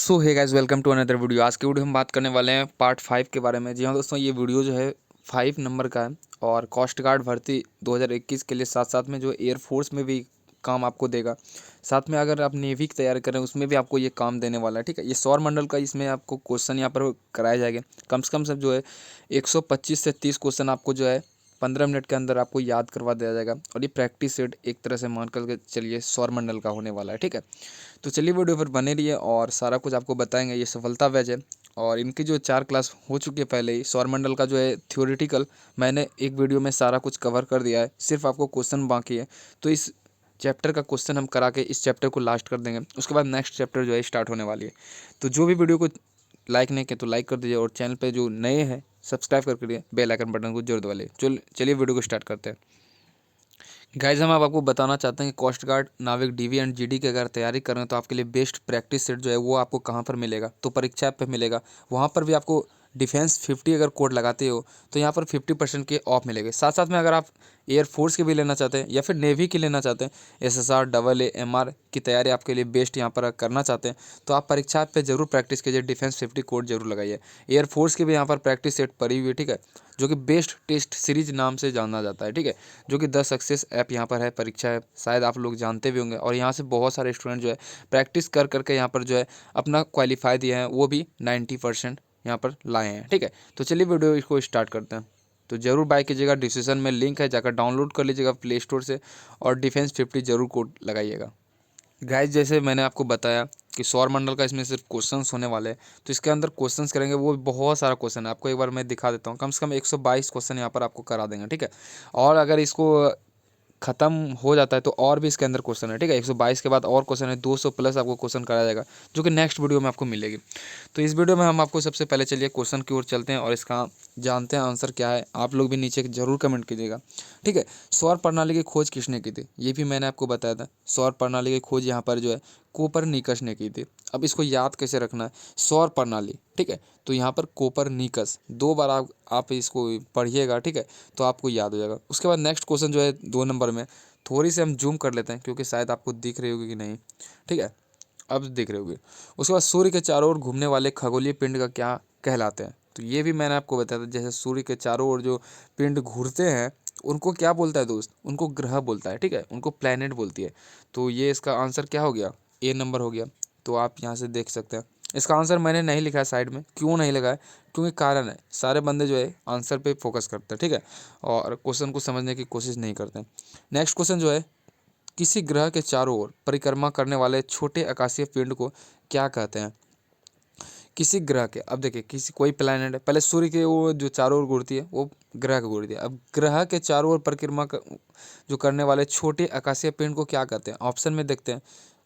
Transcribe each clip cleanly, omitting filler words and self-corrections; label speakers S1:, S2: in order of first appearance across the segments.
S1: So hey guys, welcome to another video. आज के video हम बात करने वाले हैं पार्ट 5 के बारे में। जी हाँ दोस्तों, ये वीडियो जो है 5 नंबर का है और कोस्ट गार्ड भर्ती 2021 के लिए साथ साथ में जो एयरफोर्स में भी काम आपको देगा। साथ में अगर आप नेवी की तैयारी करें उसमें भी आपको ये काम देने वाला है। ठीक है, ये सौर मंडल का इसमें आपको क्वेश्चन यहाँ पर कराए जाएंगे। कम से कम सब जो है 125 से 30 क्वेश्चन आपको जो है 15 मिनट के अंदर आपको याद करवा दिया जाएगा। और ये प्रैक्टिस सेट एक तरह से मान कर के चलिए सौर मंडल का होने वाला है। ठीक है, तो चलिए वीडियो पर बने रहिए और सारा कुछ आपको बताएंगे। ये सफलता बैच है और इनकी जो 4 क्लास हो चुकी है पहले ही। सौरमंडल का जो है थ्योरेटिकल मैंने एक वीडियो में सारा कुछ कवर कर दिया है, सिर्फ आपको क्वेश्चन बाकी है। तो इस चैप्टर का क्वेश्चन हम करा के इस चैप्टर को लास्ट कर देंगे, उसके बाद नेक्स्ट चैप्टर जो है स्टार्ट होने वाली है। तो जो भी वीडियो को लाइक नहीं किया तो लाइक कर दीजिए और चैनल पर जो नए हैं सब्सक्राइब कर करिए, बेल आइकन बटन को जरूर दबा लीजिए। चलिए वीडियो को स्टार्ट करते हैं। गाइज, हम आपको बताना चाहते हैं कि कोस्ट गार्ड, नाविक, डीवी एंड जीडी की अगर तैयारी कर रहे हैं तो आपके लिए बेस्ट प्रैक्टिस सेट जो है वो आपको कहाँ पर मिलेगा, तो परीक्षा ऐप पे मिलेगा। वहाँ पर भी आपको डिफेंस 50 अगर कोड लगाते हो तो यहाँ पर 50% के ऑफ मिलेंगे। साथ साथ में अगर आप एयरफोर्स के भी लेना चाहते हैं या फिर नेवी की लेना चाहते हैं, SSR, AA, MR की तैयारी आपके लिए बेस्ट यहाँ पर करना चाहते हैं तो आप परीक्षा ऐप पे जरूर प्रैक्टिस कीजिए, डिफेंस 50 कोड जरूर लगाइए। एयरफोर्स की भी यहाँ पर प्रैक्टिस सेट पड़ी हुई है, ठीक है, जो कि बेस्ट टेस्ट सीरीज नाम से जाना जाता है। ठीक है, जो कि द सक्सेस ऐप यहाँ पर है, परीक्षा ऐप शायद आप लोग जानते भी होंगे। और यहाँ से बहुत सारे स्टूडेंट जो है प्रैक्टिस कर करके यहाँ पर जो है अपना क्वालिफाई दिए हैं, वो भी 90% यहाँ पर लाए हैं। ठीक है, तो चलिए वीडियो इसको स्टार्ट करते हैं। तो जरूर बाय कीजिएगा, डिस्क्रिप्शन में लिंक है, जाकर डाउनलोड कर लीजिएगा प्ले स्टोर से और डिफेंस 50 जरूर कोड लगाइएगा। गाइस, जैसे मैंने आपको बताया कि सौर मंडल का इसमें सिर्फ क्वेश्चंस होने वाले हैं, तो इसके अंदर क्वेश्चंस करेंगे वो बहुत सारा क्वेश्चन है। आपको एक बार मैं दिखा देता हूँ, कम से कम 122 क्वेश्चन यहाँ पर आपको करा देंगे। ठीक है, और अगर इसको खत्म हो जाता है तो और भी इसके अंदर क्वेश्चन है। ठीक है, 122 के बाद और क्वेश्चन है, 200 प्लस आपको क्वेश्चन कराया जाएगा, जो कि नेक्स्ट वीडियो में आपको मिलेगी। तो इस वीडियो में हम आपको सबसे पहले चलिए क्वेश्चन की ओर चलते हैं और इसका जानते हैं आंसर क्या है। आप लोग भी नीचे जरूर कमेंट कीजिएगा। ठीक है, सौर प्रणाली की खोज किसने की थी, ये भी मैंने आपको बताया था। सौर प्रणाली की खोज यहाँ पर जो है कोपरनिकस ने की थी। अब इसको याद कैसे रखना है, सौर प्रणाली, ठीक है, तो यहाँ पर कोपरनिकस 2 बार आप इसको पढ़िएगा। ठीक है, तो आपको याद हो जाएगा। उसके बाद नेक्स्ट क्वेश्चन जो है 2 नंबर में, थोड़ी सी हम जूम कर लेते हैं क्योंकि शायद आपको दिख रही होगी कि नहीं। ठीक है, अब दिख रही होगी। उसके बाद सूर्य के चारों ओर घूमने वाले खगोलीय पिंड का क्या कहलाते हैं, तो ये भी मैंने आपको बताया था। जैसे सूर्य के चारों ओर जो पिंड घूरते हैं उनको क्या बोलता है दोस्त, उनको ग्रह बोलता है। ठीक है, उनको प्लैनेट बोलती है। तो ये इसका आंसर क्या हो गया, A नंबर हो गया। तो आप यहाँ से देख सकते हैं। इसका आंसर मैंने नहीं लिखा है साइड में, क्यों नहीं लगा है, क्योंकि कारण है सारे बंदे जो है आंसर पे फोकस करते हैं। ठीक है, और क्वेश्चन को समझने की कोशिश नहीं करते। नेक्स्ट क्वेश्चन जो है, किसी ग्रह के चारों ओर परिक्रमा करने वाले छोटे आकाशीय पिंड को क्या कहते हैं। किसी ग्रह के, अब देखिए किसी कोई प्लैनेट है, पहले सूर्य के वो जो चारों ओर घूरती है वो ग्रह को घूरती है। अब ग्रह के चारों ओर परिक्रमा जो करने वाले छोटे आकाशीय पिंड को क्या कहते हैं। ऑप्शन में देखते हैं,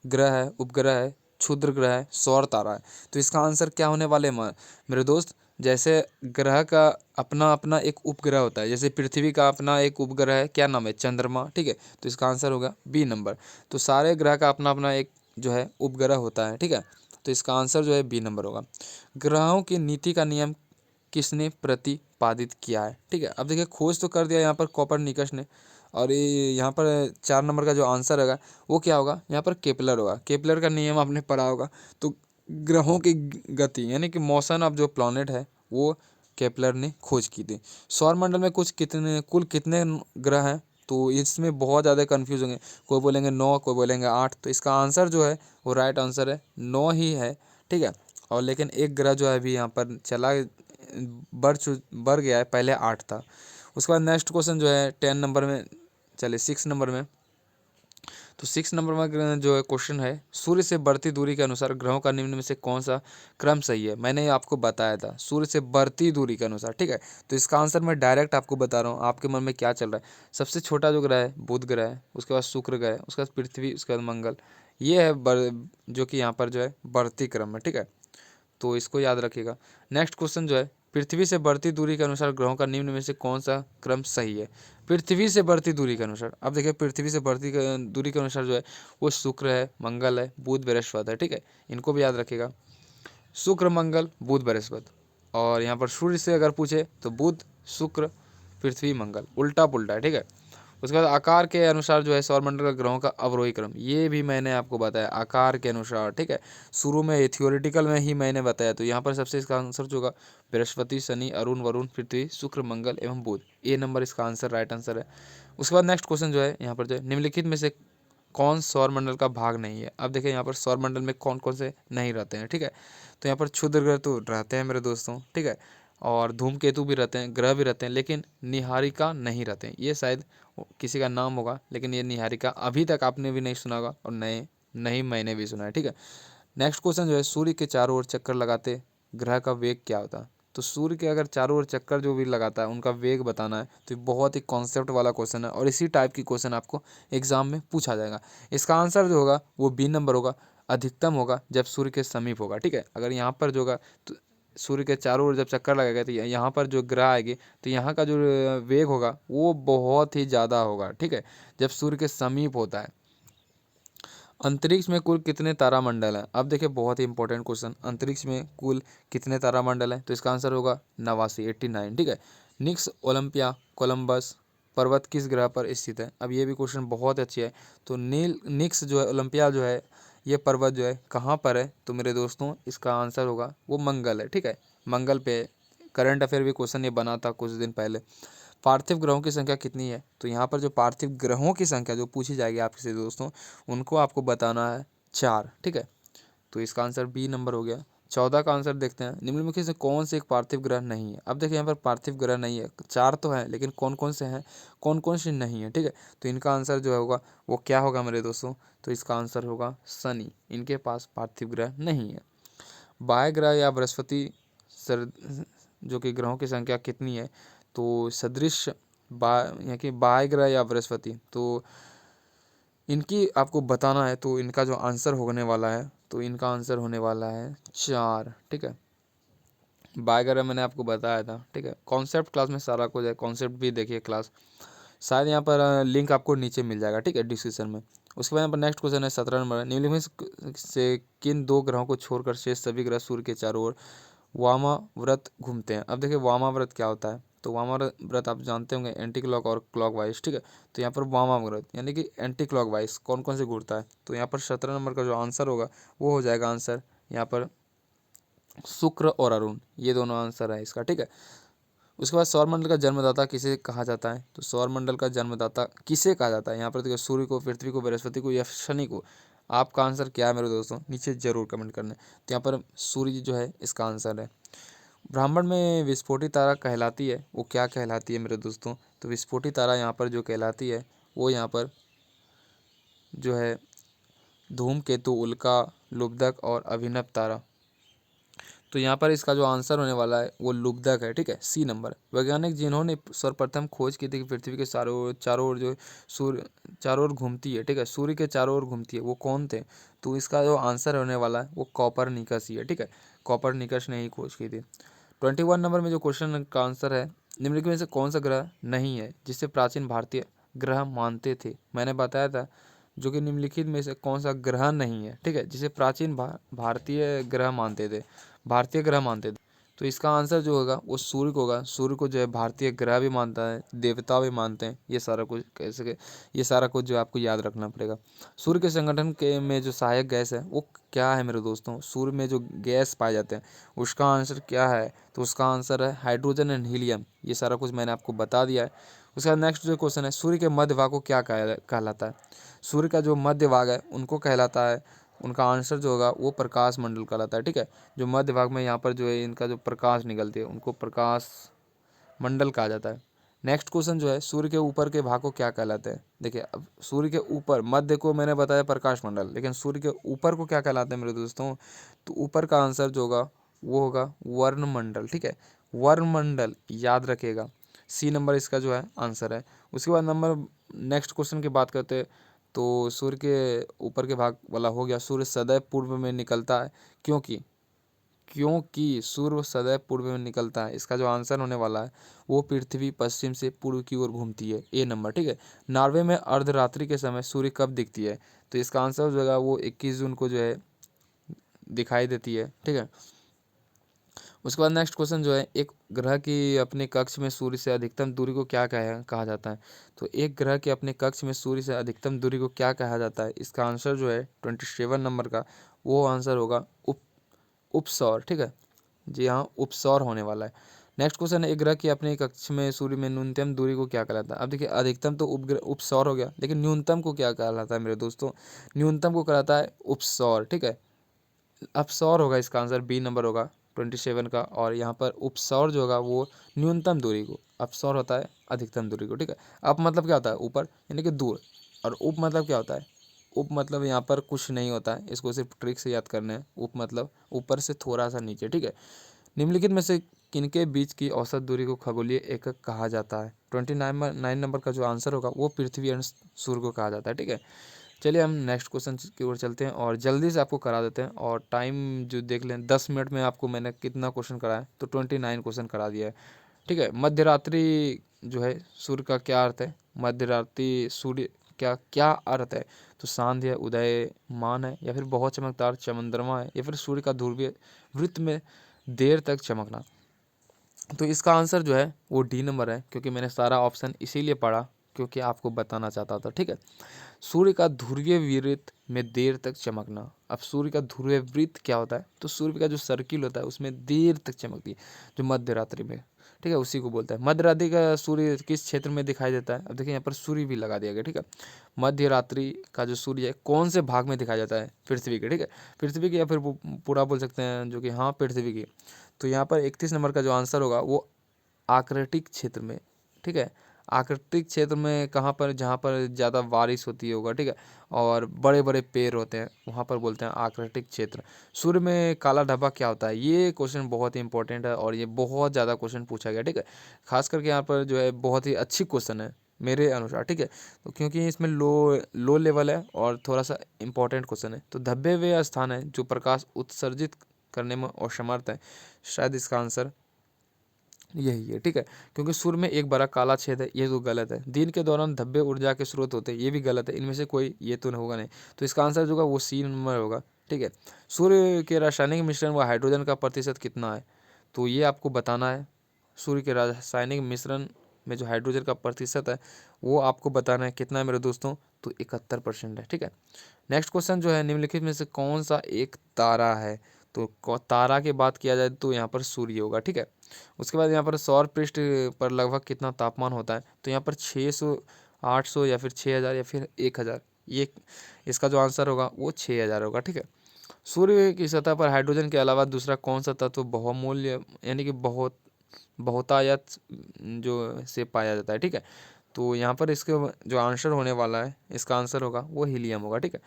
S1: ग्रह है, उपग्रह है, क्षुद्र ग्रह है, सौर तारा है। तो इसका आंसर क्या होने वाले हैं मेरे दोस्त। जैसे ग्रह का अपना अपना एक उपग्रह होता है, जैसे पृथ्वी का अपना एक उपग्रह है, क्या नाम है, चंद्रमा। ठीक है, तो इसका आंसर होगा B नंबर। तो सारे ग्रह का अपना अपना एक जो है उपग्रह होता है। ठीक है, तो इसका आंसर जो है B नंबर होगा। ग्रहों की नीति का नियम किसने प्रतिपादित किया है। ठीक है, अब देखिए खोज तो कर दिया यहाँ पर कोपरनिकस ने, और ये यहाँ पर 4 नंबर का जो आंसर होगा वो क्या होगा, यहाँ पर केपलर होगा। केपलर का नियम आपने पढ़ा होगा। तो ग्रहों की गति यानी कि मोशन ऑफ जो प्लैनेट है वो केपलर ने खोज की थी। सौर मंडल में कुल कितने ग्रह हैं, तो इसमें बहुत ज़्यादा कन्फ्यूज होंगे। कोई बोलेंगे 9, कोई बोलेंगे 8। तो इसका आंसर जो है वो राइट आंसर है, 9 ही है। ठीक है, और लेकिन एक ग्रह जो है अभी यहाँ पर चला बढ़ गया है, पहले 8 था। उसके बाद नेक्स्ट क्वेश्चन जो है 10 नंबर में, चलिए 6 नंबर में। तो 6 नंबर में जो है क्वेश्चन है, सूर्य से बढ़ती दूरी के अनुसार ग्रहों का निम्न में से कौन सा क्रम सही है। मैंने आपको बताया था सूर्य से बढ़ती दूरी के अनुसार। ठीक है, तो इसका आंसर मैं डायरेक्ट आपको बता रहा हूँ, आपके मन में क्या चल रहा है। सबसे छोटा जो ग्रह है बुध ग्रह है, उसके बाद शुक्र ग्रह है, उसके बाद पृथ्वी, उसके बाद मंगल। ये है जो कि यहाँ पर जो है बढ़ती क्रम है। ठीक है, तो इसको याद रखिएगा। नेक्स्ट क्वेश्चन जो है, पृथ्वी से बढ़ती दूरी के अनुसार ग्रहों का निम्न में से कौन सा क्रम सही है। पृथ्वी से बढ़ती दूरी के अनुसार, अब देखिए पृथ्वी से बढ़ती दूरी के अनुसार जो है वो शुक्र है, मंगल है, बुध, बृहस्पति है। ठीक है, इनको भी याद रखिएगा, शुक्र, मंगल, बुध, बृहस्पति। और यहाँ पर सूर्य से अगर पूछे तो बुध, शुक्र, पृथ्वी, मंगल, उल्टा पुल्टा है। ठीक है, उसके बाद आकार के अनुसार जो है सौरमंडल का ग्रहों का अवरोही क्रम, ये भी मैंने आपको बताया आकार के अनुसार, ठीक है। शुरू में थियोरेटिकल में ही मैंने बताया। तो यहाँ पर सबसे इसका आंसर जो होगा बृहस्पति, शनि, अरुण, वरुण, पृथ्वी, शुक्र, मंगल एवं बुध, ए नंबर इसका आंसर राइट आंसर है। उसके बाद नेक्स्ट क्वेश्चन जो है यहाँ पर जो है निम्नलिखित में से कौन सौरमंडल का भाग नहीं है। अब देखिए यहाँ पर सौरमंडल में कौन कौन से नहीं रहते हैं, ठीक है। तो यहाँ पर क्षुद्र ग्रह तो रहते हैं मेरे दोस्तों, ठीक है, और धूमकेतु भी रहते हैं, ग्रह भी रहते हैं, लेकिन निहारिका नहीं रहते हैं। ये शायद किसी का नाम होगा, लेकिन ये निहारिका अभी तक आपने भी नहीं सुना होगा और नहीं मैंने भी सुना है, ठीक है। नेक्स्ट क्वेश्चन जो है सूर्य के चारों ओर चक्कर लगाते ग्रह का वेग क्या होता है। तो सूर्य के अगर चारों ओर चक्कर जो भी लगाता है उनका वेग बताना है। तो ये बहुत ही कॉन्सेप्ट वाला क्वेश्चन है और इसी टाइप की क्वेश्चन आपको एग्जाम में पूछा जाएगा। इसका आंसर जो होगा वो बी नंबर होगा, अधिकतम होगा जब सूर्य के समीप होगा, ठीक है। अगर यहाँ पर जो होगा तो सूर्य के चारों ओर जब चक्कर लगेगा तो यहाँ पर जो ग्रह आएगी तो यहाँ का जो वेग होगा वो बहुत ही ज़्यादा होगा, ठीक है, जब सूर्य के समीप होता है। अंतरिक्ष में कुल कितने तारामंडल हैं। अब देखिए बहुत ही इंपॉर्टेंट क्वेश्चन, अंतरिक्ष में कुल कितने तारामंडल हैं। तो इसका आंसर होगा 89, 89, ठीक है। निक्स ओलंपिया कोलंबस पर्वत किस ग्रह पर स्थित है। अब ये भी क्वेश्चन बहुत अच्छी है। तो निक्स जो है ओलंपिया जो है ये पर्वत जो है कहाँ पर है। तो मेरे दोस्तों इसका आंसर होगा वो मंगल है, ठीक है, मंगल पे। करंट अफेयर भी क्वेश्चन ये बना था कुछ दिन पहले। पार्थिव ग्रहों की संख्या कितनी है। तो यहाँ पर जो पार्थिव ग्रहों की संख्या जो पूछी जाएगी आपसे दोस्तों उनको आपको बताना है 4, ठीक है। तो इसका आंसर बी नंबर हो गया। 14 का आंसर देखते हैं, निम्नलिखित से कौन से एक पार्थिव ग्रह नहीं है। अब देखिए यहाँ पर पार्थिव ग्रह नहीं है, 4 तो हैं लेकिन कौन कौन से हैं, कौन कौन से नहीं है, ठीक है। तो इनका आंसर जो होगा वो क्या होगा मेरे दोस्तों। तो इसका आंसर होगा शनि, इनके पास पार्थिव ग्रह नहीं है। बाह्य ग्रह या बृहस्पति सर जो कि ग्रहों की संख्या कितनी है। तो सदृश यहाँ की बाह्य ग्रह या बृहस्पति, तो इनकी आपको बताना है। तो इनका जो आंसर होने वाला है तो इनका आंसर होने वाला है 4, ठीक है। बाह्य ग्रह मैंने आपको बताया था, ठीक है। कॉन्सेप्ट क्लास में सारा कुछ है, कॉन्सेप्ट भी देखिए क्लास, शायद यहाँ पर लिंक आपको नीचे मिल जाएगा, ठीक है, डिस्क्रिप्शन में। उसके बाद यहाँ पर नेक्स्ट क्वेश्चन है 17 नंबर, निम्नलिखित से किन 2 ग्रहों को छोड़कर शेष सभी ग्रह सूर्य के चारों ओर वामाव्रत घूमते हैं। अब देखिए वामाव्रत क्या होता है। तो वामाव्रत आप जानते होंगे एंटी क्लॉक और क्लॉकवाइज, ठीक है। तो यहाँ पर वामाव्रत यानी कि एंटी क्लॉकवाइज कौन कौन से घूमता है। तो यहाँ पर 17 नंबर का जो आंसर होगा वो हो जाएगा आंसर यहाँ पर शुक्र और अरुण, ये दोनों आंसर है इसका, ठीक है। उसके बाद सौरमंडल का जन्मदाता किसे कहा जाता है। तो सौरमंडल का जन्मदाता किसे कहा जाता है। यहाँ पर देखिए सूर्य को, पृथ्वी को, बृहस्पति को या शनि को। आपका आंसर क्या है मेरे दोस्तों नीचे जरूर कमेंट करना। तो यहाँ पर सूर्य जो है इसका आंसर है। ब्रह्मांड में विस्फोटित तारा कहलाती है वो क्या कहलाती है मेरे दोस्तों। तो विस्फोटित तारा यहाँ पर जो कहलाती है वो यहाँ पर जो है धूमकेतु, उल्का, लुब्धक और अभिनव तारा। तो यहाँ पर इसका जो आंसर होने वाला है वो लुब्धक है, ठीक है, सी नंबर। वैज्ञानिक जिन्होंने सर्वप्रथम खोज की थी कि पृथ्वी के चारों ओर जो सूर्य चारों ओर घूमती है, ठीक है, सूर्य के चारों ओर घूमती है, वो कौन थे। तो इसका जो आंसर होने वाला है वो कॉपरनिकस ही है, ठीक है, कॉपरनिकस ने ही खोज की थी। 21 नंबर में जो क्वेश्चन का आंसर है, निम्नलिखित में से कौन सा ग्रह नहीं है जिसे प्राचीन भारतीय ग्रह मानते थे। मैंने बताया था जो कि निम्नलिखित में से कौन सा ग्रह नहीं है, ठीक है, जिसे प्राचीन भारतीय ग्रह मानते थे, भारतीय ग्रह मानते थे। तो इसका आंसर जो होगा वो सूर्य को होगा। सूर्य को जो है भारतीय ग्रह भी मानता है, देवता भी मानते हैं। ये सारा कुछ कैसे, ये सारा कुछ जो आपको याद रखना पड़ेगा। सूर्य के संगठन के में जो सहायक गैस है वो क्या है मेरे दोस्तों। सूर्य में जो गैस पाए जाते हैं उसका आंसर क्या है। तो उसका आंसर है हाइड्रोजन एंड हीलियम। ये सारा कुछ मैंने आपको बता दिया है। उसके बाद नेक्स्ट जो क्वेश्चन है, सूर्य के मध्य भाग को क्या कहलाता है। सूर्य का जो मध्य भाग है उनको कहलाता है, उनका आंसर जो होगा वो प्रकाश मंडल कहलाता है, ठीक है। जो मध्य भाग में यहाँ पर जो है इनका जो प्रकाश निकलती है उनको प्रकाश मंडल कहा जाता है। नेक्स्ट क्वेश्चन जो है, सूर्य के ऊपर के भाग को क्या कहलाते हैं। देखिए अब सूर्य के ऊपर, मध्य को मैंने बताया प्रकाश मंडल, लेकिन सूर्य के ऊपर को क्या कहलाते हैं मेरे दोस्तों। तो ऊपर का आंसर जो होगा वो होगा वर्णमंडल, ठीक है, वर्णमंडल याद रखिएगा। सी नंबर इसका जो है आंसर है। उसके बाद नंबर नेक्स्ट क्वेश्चन की बात करते हैं तो सूर्य के ऊपर के भाग वाला हो गया। सूर्य सदैव पूर्व में निकलता है क्योंकि सूर्य सदैव पूर्व में निकलता है। इसका जो आंसर होने वाला है वो पृथ्वी पश्चिम से पूर्व की ओर घूमती है, ए नंबर, ठीक है। नॉर्वे में अर्धरात्रि के समय सूर्य कब दिखती है। तो इसका आंसर जो है वो 21 जून को जो है दिखाई देती है, ठीक है। उसके बाद नेक्स्ट क्वेश्चन जो है, एक ग्रह की अपने कक्ष में सूर्य से अधिकतम दूरी को क्या कहा जाता है। तो एक ग्रह के अपने कक्ष में सूर्य से अधिकतम दूरी को क्या कहा जाता है। इसका आंसर जो है 27 नंबर का वो आंसर होगा उपसौर। ठीक है, जी हाँ, उपसौर होने वाला है। नेक्स्ट क्वेश्चन है, एक ग्रह की अपने कक्ष में सूर्य में न्यूनतम दूरी को क्या कहलाता है। अब देखिए, अधिकतम तो उपसौर हो गया, लेकिन न्यूनतम को क्या कहलाता है मेरे दोस्तों। न्यूनतम को कहलाता है उपसौर। ठीक है, अपसौर होगा इसका आंसर, बी नंबर होगा 27 का। और यहाँ पर उपसौर जो होगा वो न्यूनतम दूरी को, अपसौर होता है अधिकतम दूरी को। ठीक है, अप मतलब क्या होता है, ऊपर यानी कि दूर, और उप मतलब क्या होता है, उप मतलब यहाँ पर कुछ नहीं होता है, इसको सिर्फ ट्रिक से याद करना है। उप मतलब ऊपर से थोड़ा सा नीचे। ठीक है, निम्नलिखित में से किनके बीच की औसत दूरी को खगोलीय एकक कहा जाता है। 29 नंबर का जो आंसर होगा वो पृथ्वी और सूर्य को कहा जाता है। ठीक है, चलिए हम नेक्स्ट क्वेश्चन की ओर चलते हैं और जल्दी से आपको करा देते हैं। और टाइम जो देख लें, 10 मिनट में आपको मैंने कितना क्वेश्चन कराया, तो 29 क्वेश्चन करा दिया है। ठीक है, मध्यरात्रि जो है सूर्य का क्या अर्थ है। मध्यरात्रि सूर्य क्या क्या अर्थ है। तो सांध्य है, उदयमान है, या फिर बहुत चमकदार चंद्रमा है, या फिर सूर्य का ध्रुवीय वृत्त में देर तक चमकना। तो इसका आंसर जो है वो डी नंबर है, क्योंकि मैंने सारा ऑप्शन इसीलिए पढ़ा क्योंकि आपको बताना चाहता था। ठीक है, सूर्य का ध्रुवीय वृत्त में देर तक चमकना। अब सूर्य का ध्रुवीय वृत्त क्या होता है, तो सूर्य का जो सर्किल होता है उसमें देर तक चमकती है, जो मध्य रात्रि में। ठीक है, उसी को बोलता है। मध्य रात्रि का सूर्य किस क्षेत्र में दिखाई देता है। अब देखिए यहाँ पर सूर्य भी लगा दिया गया। ठीक है, मध्य रात्रि का जो सूर्य है कौन से भाग में दिखाया जाता है, पृथ्वी के। ठीक है, पृथ्वी के, या फिर पूरा बोल सकते हैं जो कि हाँ पृथ्वी की। तो यहाँ पर 31 नंबर का जो आंसर होगा वो आर्कटिक क्षेत्र में। ठीक है, आर्कटिक क्षेत्र में कहाँ पर, जहाँ पर ज़्यादा बारिश होती होगा। ठीक है, और बड़े बड़े पेड़ होते हैं, वहाँ पर बोलते हैं आर्कटिक क्षेत्र। सूर्य में काला धब्बा क्या होता है। ये क्वेश्चन बहुत ही इंपॉर्टेंट है और ये बहुत ज़्यादा क्वेश्चन पूछा गया। ठीक है, खास करके यहाँ पर जो है बहुत ही अच्छी क्वेश्चन है मेरे अनुसार। ठीक है, तो क्योंकि इसमें लो लेवल है और थोड़ा सा इंपॉर्टेंट क्वेश्चन है। तो धब्बे वे स्थान है जो प्रकाश उत्सर्जित करने में असमर्थ है। शायद इसका आंसर यही है। ठीक है, क्योंकि सूर्य में एक बड़ा काला छेद है, ये तो गलत है। दिन के दौरान धब्बे ऊर्जा के स्रोत होते हैं, ये भी गलत है। इनमें से कोई ये तो होगा नहीं, तो इसका आंसर जो होगा वो सी नंबर होगा। ठीक है, सूर्य के रासायनिक मिश्रण व हाइड्रोजन का प्रतिशत कितना है, तो ये आपको बताना है। सूर्य के रासायनिक मिश्रण में जो हाइड्रोजन का प्रतिशत है वो आपको बताना है कितना है मेरे दोस्तों, तो 71% है। ठीक है, नेक्स्ट क्वेश्चन जो है, निम्नलिखित में से कौन सा एक तारा है। तो तारा की बात किया जाए तो यहाँ पर सूर्य होगा। ठीक है, उसके बाद यहाँ पर सौर पृष्ठ पर लगभग कितना तापमान होता है। तो यहाँ पर 600, 800, या फिर 6000, या फिर 1000। ये इसका जो आंसर होगा वो 6000 होगा। ठीक है, सूर्य की सतह पर हाइड्रोजन के अलावा दूसरा कौन सा तत्व बहुमूल्य यानी कि बहुतायत जो से पाया जाता है। ठीक है, तो यहाँ पर इसके जो आंसर होने वाला है, इसका आंसर होगा वो हीलियम होगा। ठीक है,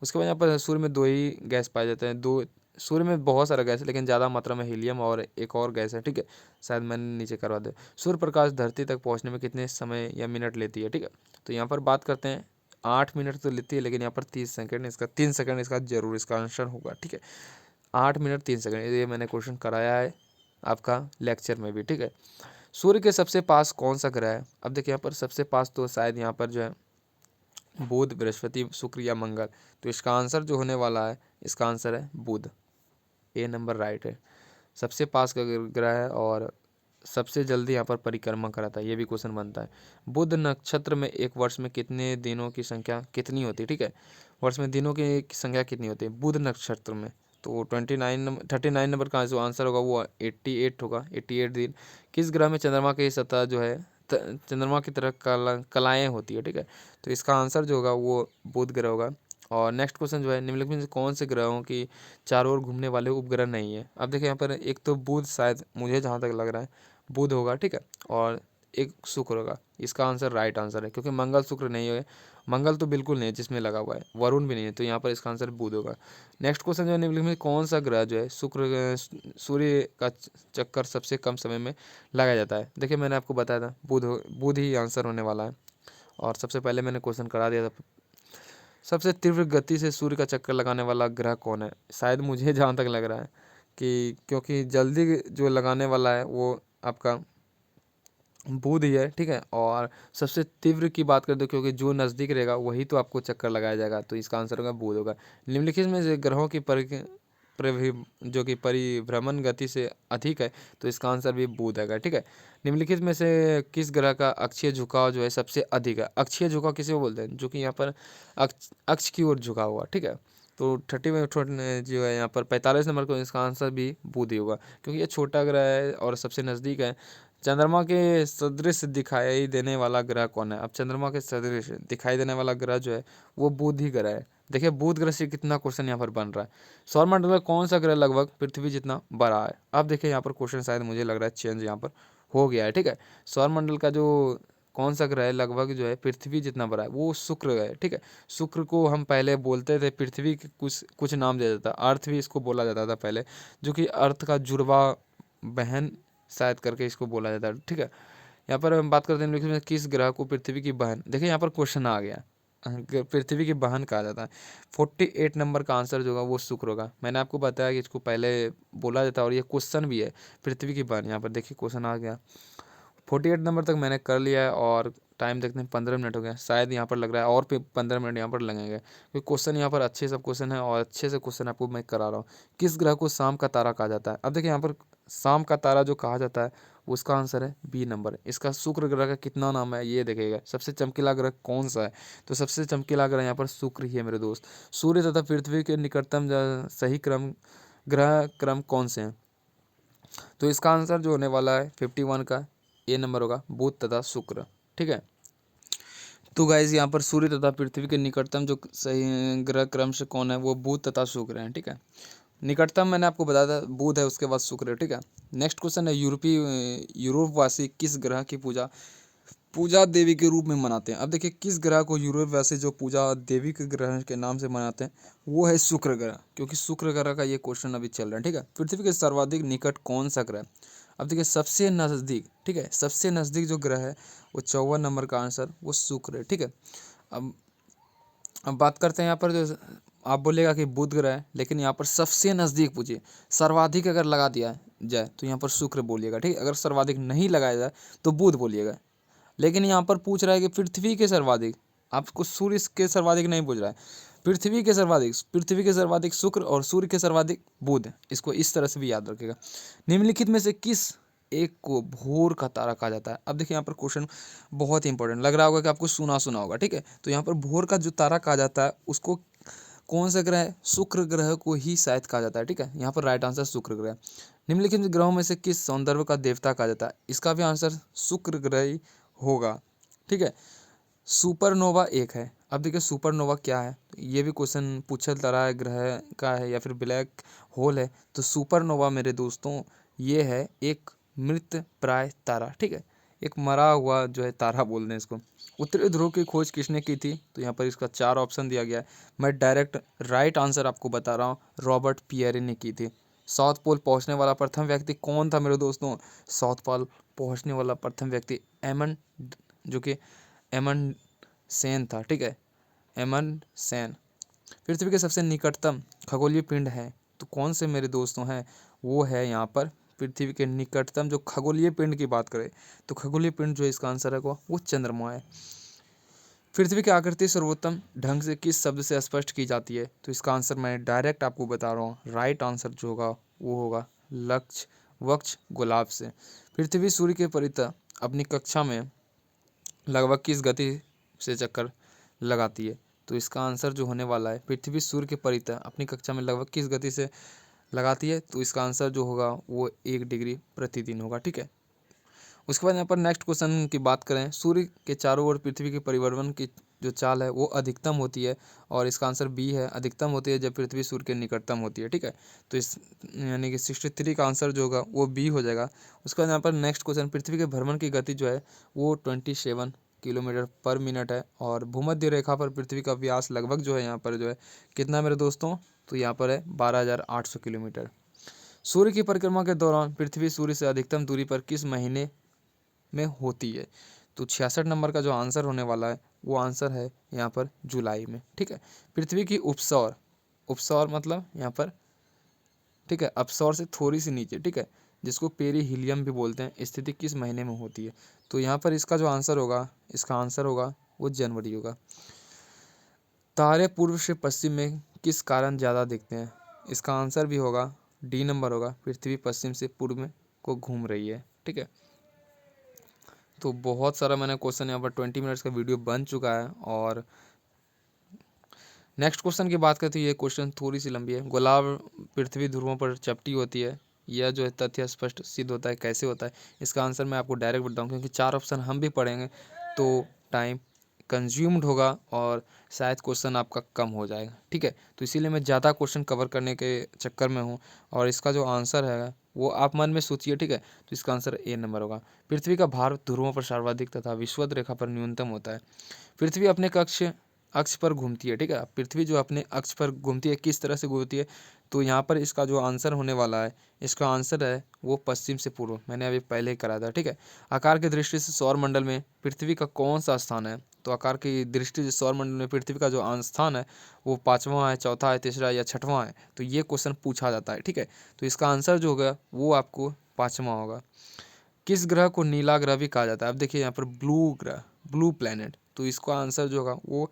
S1: उसके बाद यहाँ पर सूर्य में दो ही गैस पाए जाते हैं। दो, सूर्य में बहुत सारा गैस है लेकिन ज़्यादा मात्रा में हीलियम और एक और गैस है। ठीक है, शायद मैंने नीचे करवा दिया। सूर्य प्रकाश धरती तक पहुँचने में कितने समय या मिनट लेती है। ठीक है, तो यहाँ पर बात करते हैं, 8 मिनट तो लेती है, लेकिन यहाँ पर 30 सेकेंड, इसका 3 सेकेंड इसका जरूर इसका आंसर होगा। ठीक है, 8 मिनट 3 सेकेंड, ये मैंने क्वेश्चन कराया है आपका लेक्चर में भी। ठीक है, सूर्य के सबसे पास कौन सा ग्रह है। अब देखिए यहाँ पर सबसे पास तो शायद यहाँ पर जो है बुध, बृहस्पति, शुक्र या मंगल। तो इसका आंसर जो होने वाला है, इसका आंसर है बुध, ए नंबर राइट है। सबसे पास का ग्रह है और सबसे जल्दी यहाँ पर परिक्रमा कराता है, ये भी क्वेश्चन बनता है। बुध नक्षत्र में एक वर्ष में कितने दिनों की संख्या कितनी होती है। ठीक है, वर्ष में दिनों की संख्या कितनी होती है बुध नक्षत्र में। तो 39 नंबर का जो आंसर होगा वो 88 होगा, 88 दिन। किस ग्रह में चंद्रमा की सतह जो है चंद्रमा की तरह कलाएँ होती है। ठीक है, तो इसका आंसर जो होगा वो बुध ग्रह होगा। और नेक्स्ट क्वेश्चन जो है, निम्नलिखित में से कौन से ग्रहों की चारों ओर घूमने वाले उपग्रह नहीं है। अब देखिए यहाँ पर एक तो बुध, शायद मुझे जहाँ तक लग रहा है बुध होगा। ठीक है, और एक शुक्र होगा। इसका आंसर राइट आंसर है, क्योंकि मंगल शुक्र नहीं है। मंगल तो बिल्कुल नहीं है जिसमें लगा हुआ है, वरुण भी नहीं है, तो यहाँ पर इसका आंसर बुध होगा। नेक्स्ट क्वेश्चन जो है, निम्नलिखित में कौन सा ग्रह जो है सूर्य का चक्कर सबसे कम समय में लगाया जाता है। देखिए मैंने आपको बताया था बुध ही आंसर होने वाला है, और सबसे पहले मैंने क्वेश्चन करा दिया था। सबसे तीव्र गति से सूर्य का चक्कर लगाने वाला ग्रह कौन है। शायद मुझे जहाँ तक लग रहा है कि क्योंकि जल्दी जो लगाने वाला है वो आपका बुध ही है। ठीक है, और सबसे तीव्र की बात कर दो, क्योंकि जो नज़दीक रहेगा वही तो आपको चक्कर लगाया जाएगा, तो इसका आंसर होगा बुध होगा। निम्नलिखित में से ग्रहों की जो कि परिभ्रमण गति से अधिक है, तो इसका आंसर भी बुध है। ठीक है, निम्नलिखित में से किस ग्रह का अक्षीय झुकाव जो है सबसे अधिक है? अक्षीय झुकाव किसे को बोलते हैं? जो कि यहाँ पर अक्ष की ओर झुका हुआ। ठीक है, तो 30 जो है यहाँ पर 45 नंबर को इसका आंसर भी बुध ही होगा, क्योंकि ये छोटा ग्रह है और सबसे नज़दीक है। चंद्रमा के सदृश दिखाई देने वाला ग्रह कौन है? अब चंद्रमा के सदृश दिखाई देने वाला ग्रह जो है वो बुध ही ग्रह है। देखिए बुध ग्रह से कितना क्वेश्चन यहाँ पर बन रहा है। सौरमंडल का कौन सा ग्रह लगभग पृथ्वी जितना बड़ा है? अब देखिए यहाँ पर क्वेश्चन शायद मुझे लग रहा है चेंज यहाँ पर हो गया है। ठीक है, सौरमंडल का जो कौन सा ग्रह है लगभग जो है पृथ्वी जितना बड़ा है, वो शुक्र है। ठीक है, शुक्र को हम पहले बोलते थे पृथ्वी के कुछ नाम दे देता, अर्थ भी इसको बोला जाता था पहले, जो कि अर्थ का जुड़वा बहन शायद करके इसको बोला जाता है। ठीक है, यहाँ पर हम बात करते हैं किस ग्रह को पृथ्वी की बहन, देखिए यहाँ पर क्वेश्चन आ गया, पृथ्वी की बहन कहा जाता है। 48 नंबर का आंसर जो होगा वो शुक्र होगा। मैंने आपको बताया कि इसको पहले बोला जाता है और ये क्वेश्चन भी है, पृथ्वी की बहन। यहाँ पर देखिए क्वेश्चन आ गया। 48 नंबर तक मैंने कर लिया है और टाइम देखते हैं 15 मिनट हो गया, शायद यहाँ पर लग रहा है और 15 मिनट यहाँ पर लगेंगे, क्योंकि क्वेश्चन यहाँ पर अच्छे सब क्वेश्चन है और अच्छे से क्वेश्चन आपको मैं करा रहा हूँ। किस ग्रह को शाम का तारा कहा जाता है? अब देखिए यहाँ पर शाम का तारा जो कहा जाता है उसका आंसर है बी नंबर। इसका शुक्र ग्रह का कितना नाम है ये देखिएगा, सबसे चमकीला ग्रह कौन सा है? तो सबसे चमकीला ग्रह यहाँ पर शुक्र ही है मेरे दोस्त। सूर्य तथा पृथ्वी के निकटतम सही ग्रह क्रम कौन से हैं? तो इसका आंसर जो होने वाला है 51 का ए नंबर होगा, बुध तथा शुक्र। ठीक है, तो गाइज यहाँ पर सूर्य तथा पृथ्वी के निकटतम जो सही ग्रह क्रम से कौन है वो बुध तथा शुक्र हैं। ठीक है, निकटतम मैंने आपको बताया था बुध है, उसके बाद शुक्र है। ठीक है, नेक्स्ट क्वेश्चन है यूरोपवासी किस ग्रह की पूजा देवी के रूप में मनाते हैं? अब देखिए किस ग्रह को यूरोपवासी जो पूजा देवी के ग्रह के नाम से मनाते हैं वो है शुक्र ग्रह, क्योंकि शुक्र ग्रह का ये क्वेश्चन अभी चल रहा है। ठीक है, पृथ्वी के सर्वाधिक निकट कौन सा ग्रह? अब देखिए सबसे नज़दीक, ठीक है, सबसे नज़दीक जो ग्रह है वो 54 नंबर का आंसर वो शुक्र है। ठीक है, अब बात करते हैं यहाँ पर जो आप बोलेगा कि बुध ग्रह है, लेकिन यहाँ पर सबसे नज़दीक पूछिए, सर्वाधिक अगर लगा दिया जाए तो यहाँ पर शुक्र बोलिएगा। ठीक है, अगर सर्वाधिक नहीं लगाया जाए तो बुध बोलिएगा। लेकिन यहाँ पर पूछ रहा है कि पृथ्वी के सर्वाधिक, आपको सूर्य के सर्वाधिक नहीं पूछ रहा है, पृथ्वी के सर्वाधिक शुक्र और सूर्य के सर्वाधिक बुध। इसको इस तरह से भी याद रखेगा। निम्नलिखित में से किस एक को भोर का तारा कहा जाता है? अब देखिए यहाँ पर क्वेश्चन बहुत इंपॉर्टेंट लग रहा होगा कि आपको सुना होगा। ठीक है, तो यहाँ पर भोर का जो तारा कहा जाता है उसको कौन सा ग्रह है? शुक्र ग्रह को ही शायद कहा जाता है। ठीक है, यहाँ पर राइट आंसर शुक्र ग्रह। निम्नलिखित ग्रहों में से किस सौंदर्य का देवता कहा जाता है? इसका भी आंसर शुक्र ग्रह ही होगा। ठीक है, सुपरनोवा एक है। अब देखिए सुपरनोवा क्या है, ये भी क्वेश्चन पूछा जा रहा है, ग्रह का है या फिर ब्लैक होल है। तो सुपरनोवा मेरे दोस्तों ये है एक मृत प्राय तारा। ठीक है, एक मरा हुआ जो है तारा बोलते हैं इसको। उत्तरी ध्रुव की खोज किसने की थी? तो यहाँ पर इसका 4 ऑप्शन दिया गया है, मैं डायरेक्ट राइट आंसर आपको बता रहा हूँ, रॉबर्ट पियरे ने की थी। साउथ पोल पहुँचने वाला प्रथम व्यक्ति कौन था मेरे दोस्तों? साउथ पोल पहुँचने वाला प्रथम व्यक्ति जो कि एमन सेन था। ठीक है, एमन सेन। पृथ्वी के सबसे निकटतम खगोलीय पिंड है तो कौन से मेरे दोस्तों हैं? वो है यहाँ पर पृथ्वी के निकटतम जो खगोलीय पिंड की बात करें तो खगोलीय पिंड जो इसका आंसर है वो चंद्रमा है। पृथ्वी की आकृति सर्वोत्तम ढंग से किस शब्द से स्पष्ट की जाती है? तो इसका आंसर मैं डायरेक्ट आपको बता रहा हूँ, राइट आंसर जो होगा वो होगा लक्ष्य वक्ष गुलाब से। पृथ्वी सूर्य के परितः अपनी कक्षा में लगभग किस गति से चक्कर लगाती है? तो इसका आंसर जो होने वाला है पृथ्वी सूर्य के परितः अपनी कक्षा में लगभग किस गति से लगाती है? तो इसका आंसर जो होगा वो 1 डिग्री प्रतिदिन होगा। ठीक है, उसके बाद यहाँ पर नेक्स्ट क्वेश्चन की बात करें, सूर्य के चारों ओर पृथ्वी के परिभ्रमण की जो चाल है वो अधिकतम होती है और इसका आंसर बी है, अधिकतम होती है जब पृथ्वी सूर्य के निकटतम होती है। ठीक है, तो इस यानी कि 63 का आंसर जो होगा वो बी हो जाएगा। उसके बाद यहाँ पर नेक्स्ट क्वेश्चन, पृथ्वी के भ्रमण की गति जो है वो 27 किलोमीटर पर मिनट है और भूमध्य रेखा पर पृथ्वी का व्यास लगभग जो है यहाँ पर जो है कितना मेरे दोस्तों? तो यहाँ पर है 12,800 किलोमीटर। सूर्य की परिक्रमा के दौरान पृथ्वी सूर्य से अधिकतम दूरी पर किस महीने में होती है? तो 66 नंबर का जो आंसर होने वाला है वो आंसर है यहाँ पर जुलाई में। ठीक है, पृथ्वी की उपसौर मतलब यहाँ पर, ठीक है, अपसौर से थोड़ी सी नीचे, ठीक है, जिसको पेरीहीलियम भी बोलते हैं, स्थिति किस महीने में होती है? तो यहाँ पर इसका जो आंसर होगा, इसका आंसर होगा वो जनवरी होगा। तारे पूर्व से पश्चिम में किस कारण ज़्यादा दिखते हैं? इसका आंसर भी होगा डी नंबर होगा, पृथ्वी पश्चिम से पूर्व में को घूम रही है। ठीक है, तो बहुत सारा मैंने क्वेश्चन यहाँ पर 20 मिनट्स का वीडियो बन चुका है। और नेक्स्ट क्वेश्चन की बात करते हैं, ये क्वेश्चन थोड़ी सी लंबी है। गुलाब पृथ्वी ध्रुवों पर चपटी होती है, यह जो है तथ्य स्पष्ट सिद्ध होता है, कैसे होता है? इसका आंसर मैं आपको डायरेक्ट बताऊँ, क्योंकि 4 ऑप्शन हम भी पढ़ेंगे तो टाइम कंज्यूम्ड होगा और शायद क्वेश्चन आपका कम हो जाएगा। ठीक है, तो इसीलिए मैं ज़्यादा क्वेश्चन कवर करने के चक्कर में हूँ। और इसका जो आंसर है वो आप मन में सोचिए। ठीक है, तो इसका आंसर ए नंबर होगा। पृथ्वी का भार ध्रुवों पर सर्वाधिक तथा विषुवत रेखा पर न्यूनतम होता है। पृथ्वी अपने अक्ष पर घूमती है। ठीक है, पृथ्वी जो अपने अक्ष पर घूमती है, किस तरह से घूमती है? तो यहाँ पर इसका जो आंसर होने वाला है, इसका आंसर है वो पश्चिम से पूर्व, मैंने अभी पहले ही कराया था। ठीक है, आकार की दृष्टि से सौर मंडल में पृथ्वी का कौन सा स्थान है? तो आकार की दृष्टि से सौर मंडल में पृथ्वी का जो स्थान है वो 5वां है, चौथा है, तीसरा या 6वां है? तो ये क्वेश्चन पूछा जाता है। ठीक है, तो इसका आंसर जो होगा वो आपको 5वां होगा। किस ग्रह को नीला ग्रह भी कहा जाता है? अब देखिए यहाँ पर ब्लू ग्रह, ब्लू प्लैनेट, तो इसका आंसर जो होगा वो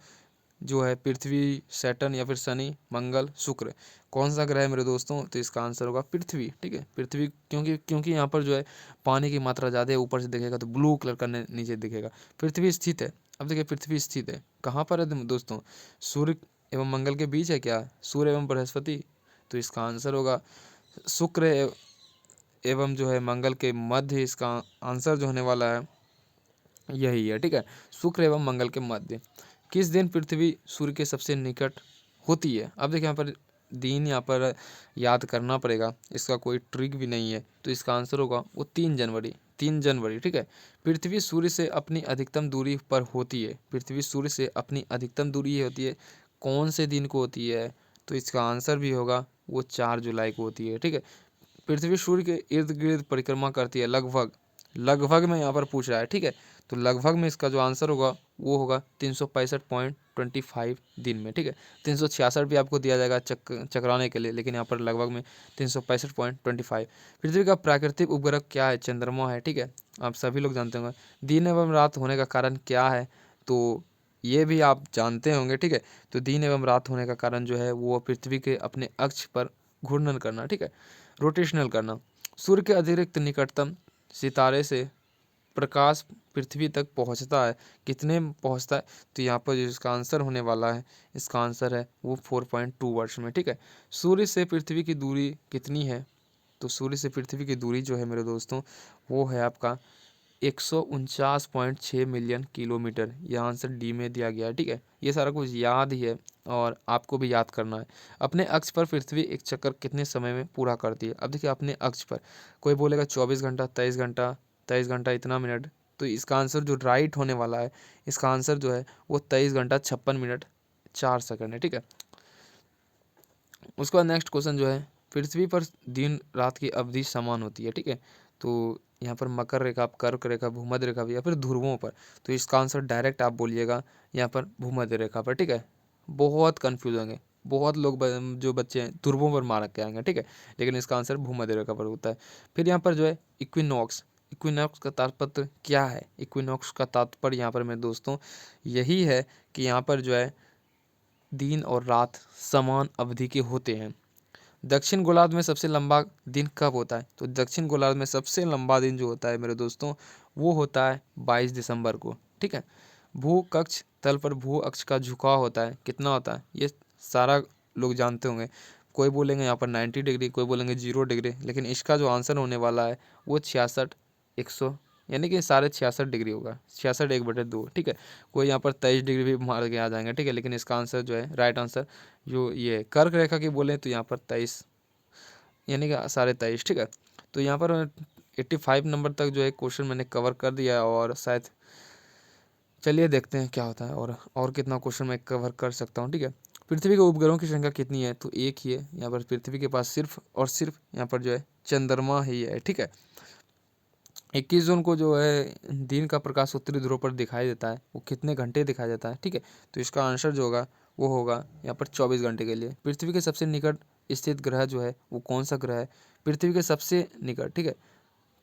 S1: जो है पृथ्वी, सैटर्न या फिर शनि, मंगल, शुक्र, कौन सा ग्रह है मेरे दोस्तों? तो इसका आंसर होगा पृथ्वी। ठीक है, पृथ्वी, क्योंकि यहाँ पर जो है पानी की मात्रा ज़्यादा है, ऊपर से दिखेगा तो ब्लू कलर का नीचे दिखेगा। पृथ्वी स्थित है, अब देखिए पृथ्वी स्थित है कहाँ पर है दोस्तों? सूर्य एवं मंगल के बीच है क्या? सूर्य एवं बृहस्पति? तो इसका आंसर होगा शुक्र एवं जो है मंगल के मध्य, इसका आंसर जो होने वाला है यही है। ठीक है, शुक्र एवं मंगल के मध्य। किस दिन पृथ्वी सूर्य के सबसे निकट होती है? अब देखिए यहाँ पर दिन यहाँ पर याद करना पड़ेगा, इसका कोई ट्रिक भी नहीं है। तो इसका आंसर होगा वो 3 जनवरी, 3 जनवरी। ठीक है, पृथ्वी सूर्य से अपनी अधिकतम दूरी पर होती है, पृथ्वी सूर्य से अपनी अधिकतम दूरी होती है, कौन से दिन को होती है? तो इसका आंसर भी होगा वो 4 जुलाई को होती है। ठीक है, पृथ्वी सूर्य के इर्द गिर्द परिक्रमा करती है लगभग, लगभग में यहाँ पर पूछ रहा है। ठीक है, तो लगभग में इसका जो आंसर होगा वो होगा 365.25 दिन में। ठीक है, 366 भी आपको दिया जाएगा चकराने के लिए, लेकिन यहाँ पर लगभग में 365.25। पृथ्वी का प्राकृतिक उपग्रह क्या है? चंद्रमा है। ठीक है, आप सभी लोग जानते होंगे। दिन एवं रात होने का कारण क्या है? तो ये भी आप जानते होंगे। ठीक है, तो दिन एवं रात होने का कारण जो है वो पृथ्वी के अपने अक्ष पर घूर्णन करना। ठीक है, रोटेशनल करना। सूर्य के अतिरिक्त निकटतम सितारे से प्रकाश पृथ्वी तक पहुंचता है, कितने पहुंचता है? तो यहाँ पर जिसका आंसर होने वाला है, इसका आंसर है वो 4.2 वर्ष में। ठीक है, सूर्य से पृथ्वी की दूरी कितनी है? तो सूर्य से पृथ्वी की दूरी जो है मेरे दोस्तों वो है आपका 149.6 मिलियन किलोमीटर। यह आंसर डी में दिया गया है। ठीक है, ये सारा कुछ याद ही है और आपको भी याद करना है। अपने अक्ष पर पृथ्वी एक चक्कर कितने समय में पूरा करती है? अब देखिए अपने अक्ष पर कोई बोलेगा 24 घंटा, 23 घंटा, 23 घंटा इतना मिनट। तो इसका आंसर जो राइट होने वाला है, इसका आंसर जो है वो 23 घंटा 56 मिनट 4 सेकंड है। ठीक है, उसके बाद नेक्स्ट क्वेश्चन जो है, पृथ्वी पर दिन रात की अवधि समान होती है। ठीक है, तो यहाँ पर मकर रेखा, कर्क रेखा, भूमध्य रेखा या फिर ध्रुवों पर, तो इसका आंसर डायरेक्ट आप बोलिएगा यहाँ पर भूमध्य रेखा पर। ठीक है, बहुत कन्फ्यूज होंगे, बहुत लोग जो बच्चे हैं ध्रुवों पर मार के आएंगे। ठीक है, लेकिन इसका आंसर भूमध्य रेखा पर होता है। फिर यहाँ पर जो है इक्विनॉक्स, इक्विनॉक्स का तात्पर्य क्या है? इक्विनॉक्स का तात्पर्य यहाँ पर मेरे दोस्तों यही है कि यहाँ पर जो है दिन और रात समान अवधि के होते हैं। दक्षिण गोलार्ध में सबसे लंबा दिन कब होता है? तो दक्षिण गोलार्ध में सबसे लंबा दिन जो होता है मेरे दोस्तों वो होता है 22 दिसंबर को। ठीक है, भू कक्ष तल पर भू अक्ष का झुकाव होता है, कितना होता है? ये सारा लोग जानते होंगे। कोई बोलेंगे यहाँ पर 90 डिग्री, कोई बोलेंगे 0 डिग्री, लेकिन इसका जो आंसर होने वाला है वो 66 100 यानी कि 66.5 डिग्री होगा, 66/1/2। ठीक है, कोई यहाँ पर 23 डिग्री भी मार के आ जाएंगे। ठीक है, लेकिन इसका आंसर जो है राइट आंसर जो ये कर्क रेखा की बोले तो यहाँ पर 23 यानी कि 23.5। ठीक है, तो यहाँ पर 85 नंबर तक जो है क्वेश्चन मैंने कवर कर दिया है और शायद चलिए देखते हैं क्या होता है और कितना क्वेश्चन मैं कवर कर सकता हूँ। ठीक है, पृथ्वी के उपग्रहों की संख्या कितनी है? तो एक ही है। यहाँ पर पृथ्वी के पास सिर्फ और सिर्फ यहाँ पर जो है चंद्रमा ही है। ठीक है, 21 जून को जो है दिन का प्रकाश उत्तरी ध्रुव पर दिखाई देता है, वो कितने घंटे दिखाई देता है? ठीक है, तो इसका आंसर जो होगा वो होगा यहाँ पर 24 घंटे के लिए। पृथ्वी के सबसे निकट स्थित ग्रह जो है वो कौन सा ग्रह है? पृथ्वी के सबसे निकट, ठीक है,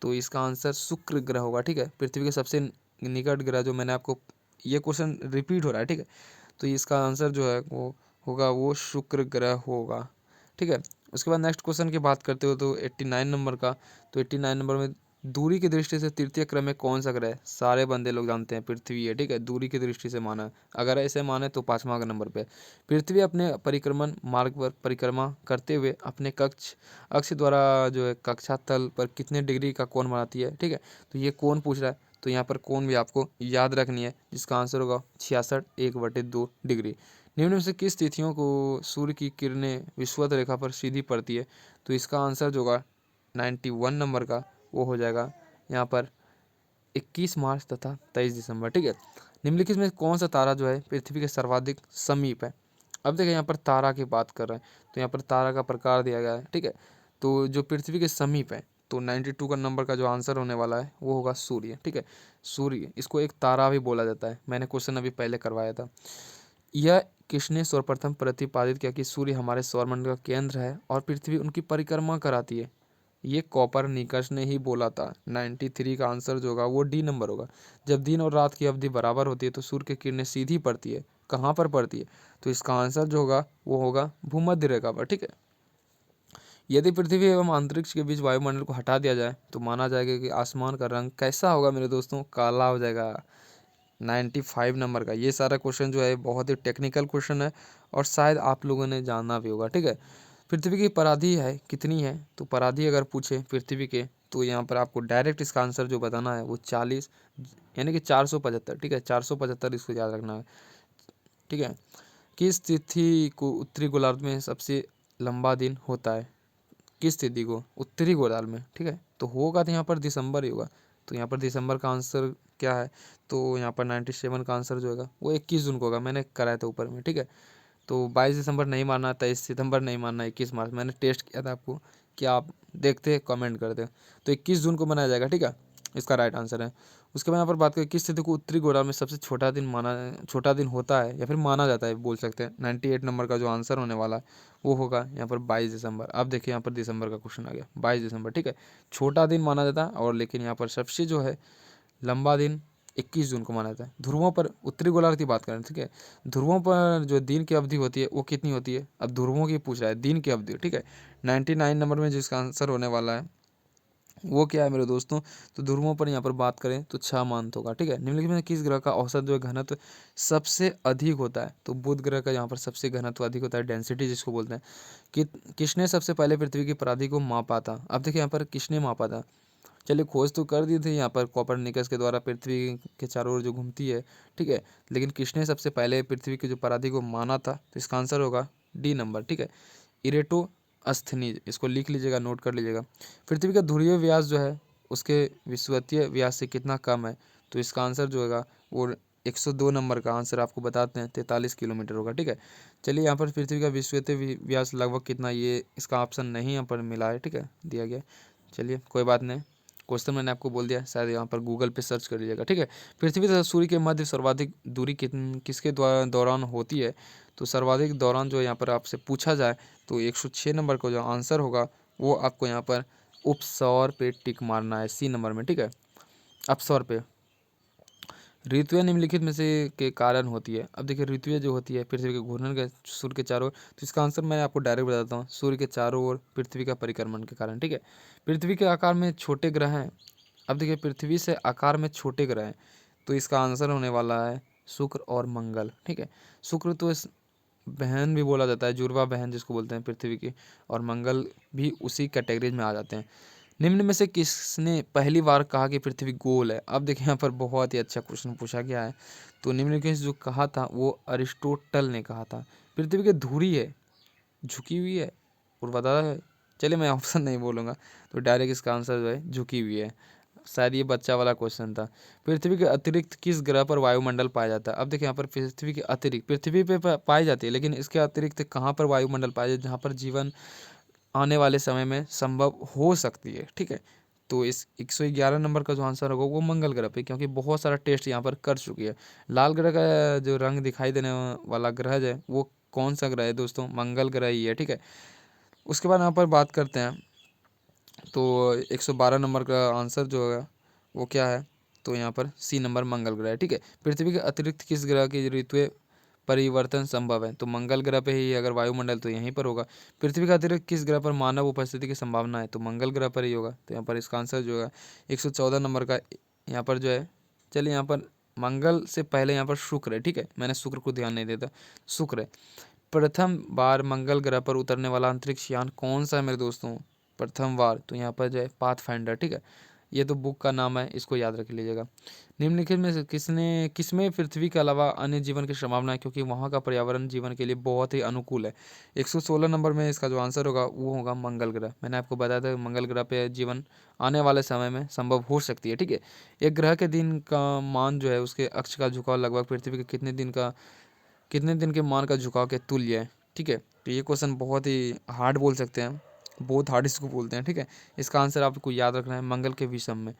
S1: तो इसका आंसर शुक्र ग्रह होगा। ठीक है, पृथ्वी के सबसे निकट ग्रह जो मैंने आपको, ये क्वेश्चन रिपीट हो रहा है। ठीक है, तो इसका आंसर जो है वो होगा वो शुक्र ग्रह होगा। ठीक है, उसके बाद नेक्स्ट क्वेश्चन की बात करते हो तो 89 नंबर का, तो 89 नंबर में दूरी की दृष्टि से तृतीय क्रम में कौन सा ग्रह है? सारे बंदे लोग जानते हैं पृथ्वी है, ठीक है, दूरी की दृष्टि से माना है। अगर ऐसे माने तो 5वां नंबर पे पृथ्वी अपने परिक्रमण मार्ग पर परिक्रमा करते हुए अपने कक्ष अक्ष द्वारा जो है कक्षा तल पर कितने डिग्री का कोण बनाती है, ठीक है। तो ये कोण पूछ रहा है, तो यहाँ पर कोण भी आपको याद रखनी है, जिसका आंसर होगा 66 1/2 डिग्री। निम्न में से किस तिथियों को सूर्य की किरणें विषुवत रेखा पर सीधी पड़ती है? तो इसका आंसर जो होगा 91 नंबर का वो हो जाएगा यहाँ पर 21 मार्च तथा 23 दिसंबर, ठीक है। निम्नलिखित में कौन सा तारा जो है पृथ्वी के सर्वाधिक समीप है? अब देखिए यहाँ पर तारा की बात कर रहे हैं, तो यहाँ पर तारा का प्रकार दिया गया है, ठीक है। तो जो पृथ्वी के समीप है, तो 92 का नंबर का जो आंसर होने वाला है वो होगा सूर्य, ठीक है। सूर्य, इसको एक तारा भी बोला जाता है, मैंने क्वेश्चन अभी पहले करवाया था। यह किसने सर्वप्रथम प्रतिपादित किया कि सूर्य हमारे सौरमंडल का केंद्र है और पृथ्वी उनकी परिक्रमा कराती है? ये कोपरनिकस ने ही बोला था। 93 का आंसर जो होगा वो डी नंबर होगा। जब दिन और रात की अवधि बराबर होती है तो सूर्य की किरणें सीधी पड़ती है। कहाँ पर पड़ती है? तो इसका आंसर जो होगा वो होगा भूमध्य रेखा पर, ठीक है। यदि पृथ्वी एवं अंतरिक्ष के बीच वायुमंडल को हटा दिया जाए तो माना जाएगा कि आसमान का रंग कैसा होगा मेरे दोस्तों? काला हो जाएगा। 95 नंबर का ये सारा क्वेश्चन जो है बहुत ही टेक्निकल क्वेश्चन है और शायद आप लोगों ने जानना भी होगा, ठीक है। पृथ्वी की पराधी है कितनी है? तो पराधी अगर पूछे पृथ्वी के, तो यहाँ पर आपको डायरेक्ट इसका आंसर जो बताना है वो 40 यानी कि 475, ठीक है, 475 इसको याद रखना है, ठीक है। किस तिथि को उत्तरी गोलार्ध में सबसे लंबा दिन होता है? किस तिथि को उत्तरी गोलार्ध में, ठीक है, तो होगा तो यहाँ पर दिसंबर ही होगा। तो यहाँ पर दिसंबर का आंसर क्या है? तो यहाँ पर 97 का आंसर जो होगा वो 21 जून को होगा, मैंने कराया था ऊपर में, ठीक है। तो 22 दिसंबर नहीं मानना, 23 सितंबर नहीं मानना, 21 मार्च मैंने टेस्ट किया था आपको, कि आप देखते कमेंट करते। तो 21 जून को मनाया जाएगा, ठीक है, इसका राइट आंसर है। उसके बाद यहाँ पर बात करें किस तिथि को उत्तरी गोलार्ध में सबसे छोटा दिन होता है या फिर माना जाता है बोल सकते हैं। 98 नंबर का जो आंसर होने वाला है वो होगा यहाँ पर 22 दिसंबर। अब देखिए यहाँ पर दिसंबर का क्वेश्चन आ गया, 22 दिसंबर, ठीक है। छोटा दिन माना जाता है और लेकिन यहाँ पर सबसे जो है लंबा दिन 21 जून को माना जाता है। ध्रुवों पर उत्तरी गोलार्ध की बात करें, ठीक है, ध्रुवों पर जो दिन की अवधि होती है वो कितनी होती है? अब ध्रुवों की पूछ रहा है, दिन की अवधि, ठीक है। 99 नंबर में जिसका आंसर होने वाला है वो क्या है मेरे दोस्तों? तो ध्रुवों पर यहाँ पर बात करें तो 6 मांत होगा, ठीक है। निम्नलिखित में किस ग्रह का औसत जो है घनत्व सबसे अधिक होता है? तो बुध ग्रह का यहाँ पर सबसे घनत्व अधिक होता है, डेंसिटी जिसको बोलते हैं। कि किसने सबसे पहले पृथ्वी की पराधी को मापा था? अब देखिए यहाँ पर किसने मापा था, चलिए खोज तो कर दी थी यहाँ पर कोपरनिकस के द्वारा, पृथ्वी के चारों ओर जो घूमती है, ठीक है, लेकिन किसने सबसे पहले पृथ्वी की जो पराधी को माना था? तो इसका आंसर होगा डी नंबर, ठीक है, इरेटो अस्थनीज। इसको लिख लीजिएगा, नोट कर लीजिएगा। पृथ्वी का ध्रुवीय व्यास जो है उसके विषुवतीय व्यास से कितना कम है? तो इसका आंसर जो होगा वो 102 नंबर का आंसर आपको बताते हैं 43 किलोमीटर होगा, ठीक है। चलिए यहाँ पर पृथ्वी का विषुवतीय व्यास लगभग कितना, ये इसका ऑप्शन नहीं यहाँ पर मिला है, ठीक है, दिया गया। चलिए कोई बात नहीं, क्वेश्चन मैंने आपको बोल दिया, शायद यहाँ पर गूगल पे सर्च कर लीजिएगा, ठीक है। पृथ्वी तथा सूर्य के मध्य सर्वाधिक दूरी किसके दौरान होती है? तो सर्वाधिक दौरान जो यहाँ पर आपसे पूछा जाए तो 106 नंबर का जो आंसर होगा वो आपको यहाँ पर उपसौर पे टिक मारना है, सी नंबर में, ठीक है, अपसौर पे। ऋतुएं निम्नलिखित में से के कारण होती है। अब देखिए ऋतुएं जो होती है पृथ्वी के घूर्णन के सूर्य के चारों ओर, तो इसका आंसर मैं आपको डायरेक्ट बताता हूँ, सूर्य के चारों ओर पृथ्वी का परिक्रमण के कारण, ठीक है। पृथ्वी के आकार में छोटे ग्रह हैं। अब देखिए पृथ्वी से आकार में छोटे ग्रह हैं, तो इसका आंसर होने वाला है शुक्र और मंगल, ठीक है। शुक्र तो इस बहन भी बोला जाता है, जुड़वा बहन जिसको बोलते हैं पृथ्वी की, और मंगल भी उसी कैटेगरी में आ जाते हैं। निम्न में से किसने पहली बार कहा कि पृथ्वी गोल है? अब देखिए यहाँ पर बहुत ही अच्छा क्वेश्चन पूछा गया है। तो निम्नलिखित जो कहा था वो अरिस्टोटल ने कहा था। पृथ्वी की धुरी है, झुकी हुई है, और बता है, चलिए मैं ऑप्शन नहीं बोलूँगा, तो डायरेक्ट इसका आंसर जो है झुकी हुई है। शायद ये बच्चा वाला क्वेश्चन था। पृथ्वी के अतिरिक्त किस ग्रह पर वायुमंडल पाया जाता है? अब देखिए यहाँ पर पृथ्वी के अतिरिक्त, पृथ्वी पे पाई जाती है, लेकिन इसके अतिरिक्त कहाँ पर वायुमंडल पाया जाता है जहाँ पर जीवन आने वाले समय में संभव हो सकती है, ठीक है। तो इस 111 नंबर का जो आंसर होगा वो मंगल ग्रह पे, क्योंकि बहुत सारा टेस्ट यहाँ पर कर चुकी है। लाल ग्रह का जो रंग दिखाई देने वाला ग्रह है वो कौन सा ग्रह है दोस्तों? मंगल ग्रह ही है, ठीक है। उसके बाद यहाँ पर बात करते हैं, तो 112 नंबर का आंसर जो होगा वो क्या है? तो यहाँ पर सी नंबर मंगल ग्रह है, ठीक है। पृथ्वी के अतिरिक्त किस ग्रह की ऋतुएं परिवर्तन संभव है? तो मंगल ग्रह पे ही अगर वायुमंडल तो यहीं पर होगा। पृथ्वी के अतिरिक्त किस ग्रह पर मानव उपस्थिति की संभावना है? तो मंगल ग्रह पर ही होगा। तो यहाँ पर इसका आंसर जो है 114 नंबर का यहाँ पर जो है, चलिए यहाँ पर मंगल से पहले यहाँ पर शुक्र है, ठीक है, मैंने शुक्र को ध्यान नहीं देता, शुक्र है। प्रथम बार मंगल ग्रह पर उतरने वाला अंतरिक्ष यान कौन सा है मेरे दोस्तों? प्रथम बार तो यहाँ पर जो है पाथफाइंडर, ठीक है, ये तो बुक का नाम है, इसको याद रख लीजिएगा। निम्नलिखित में से किसमें पृथ्वी के अलावा अन्य जीवन की संभावना है, क्योंकि वहाँ का पर्यावरण जीवन के लिए बहुत ही अनुकूल है? 116 नंबर में इसका जो आंसर होगा वो होगा मंगल ग्रह। मैंने आपको बताया था मंगल ग्रह पे जीवन आने वाले समय में संभव हो सकती है, ठीक है। एक ग्रह के दिन का मान जो है उसके अक्ष का झुकाव लगभग पृथ्वी के कितने दिन के मान का झुकाव के तुल्य है, ठीक है। तो ये क्वेश्चन बहुत ही हार्ड बोल सकते हैं, बहुत हार्ड इसको बोलते हैं, ठीक है। इसका आंसर आपको याद रखना है मंगल के विषम में।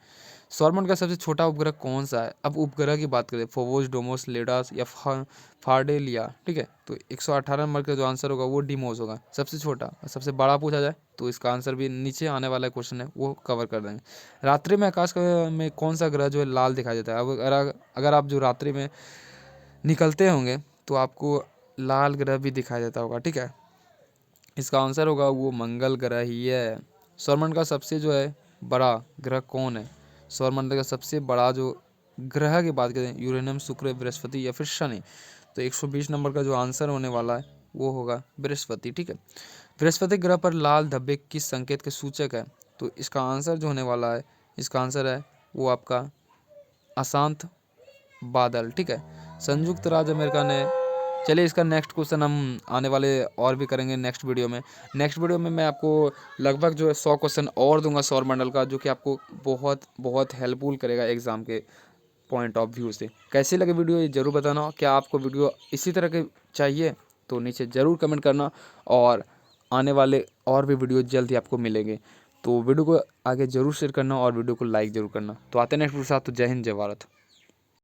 S1: सौरमंडल का सबसे छोटा उपग्रह कौन सा है? अब उपग्रह की बात करें, फोबोस, डोमोस, लेडास या फार्डेलिया, ठीक है। तो 118 नंबर का जो आंसर होगा वो डिमोस होगा, सबसे छोटा। और सबसे बड़ा पूछा जाए तो इसका आंसर भी नीचे आने वाला क्वेश्चन है, वो कवर कर देंगे। रात्रि में आकाश में कौन सा ग्रह जो है लाल दिखाई देता है? अब अगर आप जो रात्रि में निकलते होंगे तो आपको लाल ग्रह भी दिखाई देता होगा, ठीक है। इसका आंसर होगा वो मंगल ग्रह ही है। सौरमंडल का सबसे जो है बड़ा ग्रह कौन है? सौरमंडल का सबसे बड़ा जो ग्रह की बात करें, यूरेनियम, शुक्र, बृहस्पति या फिर शनि, तो 120 नंबर का जो आंसर होने वाला है वो होगा बृहस्पति, ठीक है। बृहस्पति ग्रह पर लाल धब्बे किस संकेत के सूचक है? तो इसका आंसर जो होने वाला है, इसका आंसर है वो आपका अशांत बादल, ठीक है। संयुक्त राज्य अमेरिका ने, चलिए इसका नेक्स्ट क्वेश्चन हम आने वाले और भी करेंगे नेक्स्ट वीडियो में। नेक्स्ट वीडियो में मैं आपको लगभग जो है 100 क्वेश्चन और दूंगा सौरमंडल का, जो कि आपको बहुत बहुत हेल्पफुल करेगा एग्जाम के पॉइंट ऑफ व्यू से। कैसी लगे वीडियो ये जरूर बताना। क्या आपको वीडियो इसी तरह के चाहिए तो नीचे ज़रूर कमेंट करना, और आने वाले और भी वीडियो जल्द ही आपको मिलेंगे। तो वीडियो को आगे जरूर शेयर करना और वीडियो को लाइक जरूर करना। तो आते हैं नेक्स्ट वीडियो के साथ। तो जय हिंद, जय भारत।